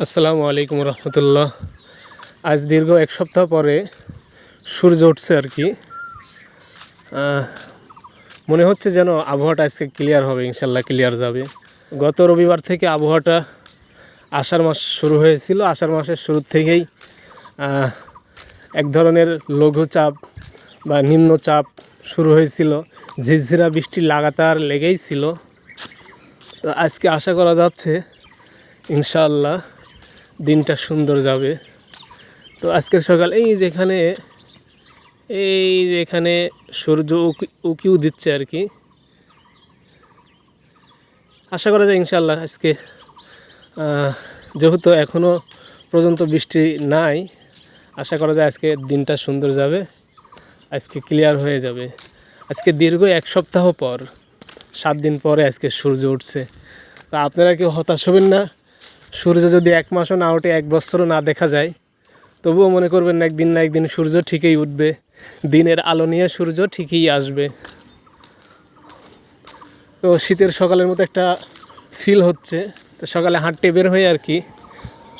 আসসালামু আলাইকুম রহমতুল্লাহ। আজ দীর্ঘ এক সপ্তাহ পরে সূর্য উঠছে আর কি। মনে হচ্ছে যেন আবহাওয়াটা আজকে ক্লিয়ার হবে, ইনশাল্লাহ ক্লিয়ার যাবে। গত রবিবার থেকে আবহাওয়াটা আষাঢ় মাস শুরু হয়েছিল। আষাঢ় মাসের শুরু থেকেই এক ধরনের লঘুচাপ বা নিম্নচাপ শুরু হয়েছিল। ঝিরঝিরা বৃষ্টি লাগাতার লেগেই ছিল। তো আজকে আশা করা যাচ্ছে ইনশাআল্লাহ দিনটা সুন্দর যাবে। তো আজকের সকাল এই যেখানে সূর্য উঁকিও দিচ্ছে আর কি। আশা করা যায় ইনশাআল্লাহ আজকে যেহেতু এখনও পর্যন্ত বৃষ্টি নাই, আশা করা যায় আজকে দিনটা সুন্দর যাবে, আজকে ক্লিয়ার হয়ে যাবে। আজকে দীর্ঘ এক সপ্তাহ পর 7 দিন পরে আজকে সূর্য উঠছে। তা আপনারা কেউ হতাশ হবেন না। সূর্য যদি 1 মাসও না ওঠে, 1 বছরও না দেখা যায়, তবুও মনে করবেন না একদিন সূর্য ঠিকই উঠবে। দিনের আলো নিয়ে সূর্য ঠিকই আসবে। তো শীতের সকালের মতো একটা ফিল হচ্ছে। তো সকালে হাঁটতে বের হয়ে আর কি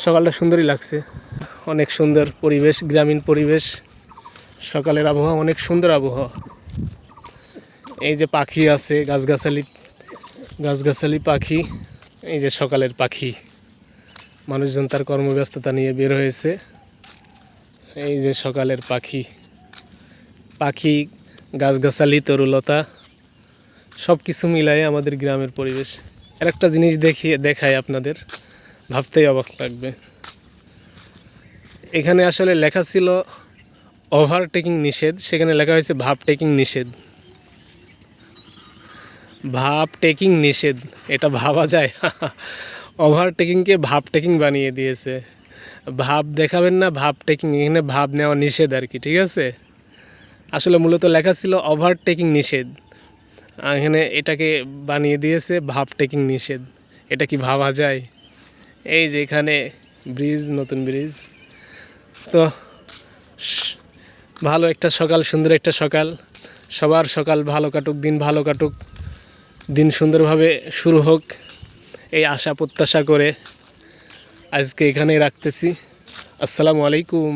সকালটা সুন্দরই লাগছে। অনেক সুন্দর পরিবেশ, গ্রামীণ পরিবেশ। সকালের আবহাওয়া অনেক সুন্দর আবহাওয়া। এই যে পাখি আছে, গাছগাছালি পাখি, এই যে সকালের পাখি। মানুষজন তার কর্মব্যস্ততা নিয়ে বের হয়েছে। এই যে সকালের পাখি, গাছগাছালি, তরুলতা সব কিছু মিলাই আমাদের গ্রামের পরিবেশ। আর একটা জিনিস দেখাই আপনাদের, ভাবতেই অবাক লাগবে। এখানে আসলে লেখা ছিল ওভারটেকিং নিষেধ, সেখানে লেখা হয়েছে ভাবটেকিং নিষেধ। ভাবটেকিং নিষেধ, এটা ভাবা যায়? ওভারটেকিংকে ভাবটেকিং বানিয়ে দিয়েছে। ভাব দেখাবেন না, ভাবটেকিং। এখানে ভাব নেওয়া নিষেধ আর কি, ঠিক আছে। আসলে মূলত লেখা ছিল ওভারটেকিং নিষেধ, এখানে এটাকে বানিয়ে দিয়েছে ভাবটেকিং নিষেধ। এটা কি ভাবা যায়? এই যে এখানে ব্রিজ, নতুন ব্রিজ। তো ভালো একটা সকাল, সুন্দর একটা সকাল। সবার সকাল ভালো কাটুক, দিন ভালো কাটুক, দিন সুন্দরভাবে শুরু হোক, এই আশা প্রত্যাশা করে আজকে এখানেই রাখতেছি। আসসালামু আলাইকুম।